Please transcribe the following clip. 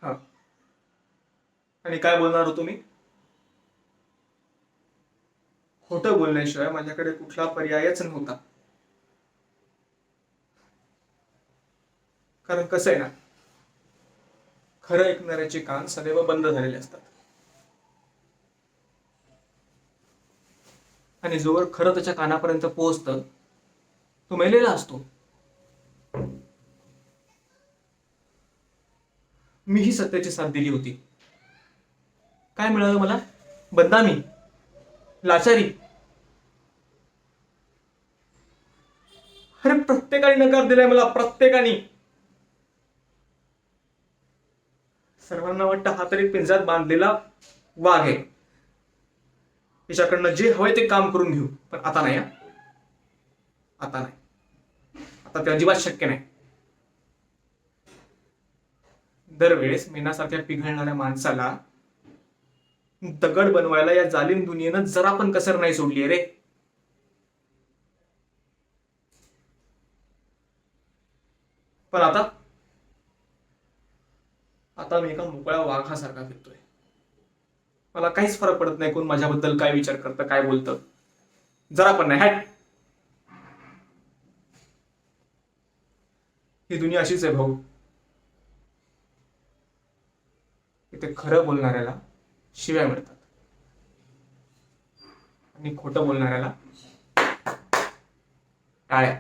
हा, आणि काय बोलणार हो तुम्ही? खोटं बोलण्याशिवाय माझ्याकडे कुठला पर्यायच नव्हता. कारण कसं आहे ना, खरं ऐकणाऱ्याचे कान सदैव बंद झालेले असतात, आणि जोवर खरं त्याच्या कानापर्यंत पोहोचतं तो मेलेला असतो. मीही सत्याची साथ दिली होती. काय मिळालं मला? बदनामी, लाचारी. अरे प्रत्येकाने नकार दिलाय मला, प्रत्येकाने. सर्वांना वाटतं हा तरी पिंजऱ्यात बांधलेला वाघ आहे, तिच्याकडनं जे हवंय ते काम करून घेऊ. पण आता नाही. आता नाही. आता ते अजिबात शक्य नाही. दरवेळेस मेनासारख्या पिघळणाऱ्या माणसाला दगड बनवायला या जालिम दुनियेनं जरा पण कसर नाही सोडली रे. पण आता आता मी एका मोकळ्या वाघासारखा फिरतोय. मला काहीच फरक पडत नाही कोण माझ्याबद्दल काय विचार करतं, काय बोलतं. जरा पण नाही. हॅट. ही दुनिया अशीच आहे भाऊ. इथे खरं बोलणाऱ्याला शिव्या मिळतात आणि खोटं बोलणाऱ्याला टाळ्या.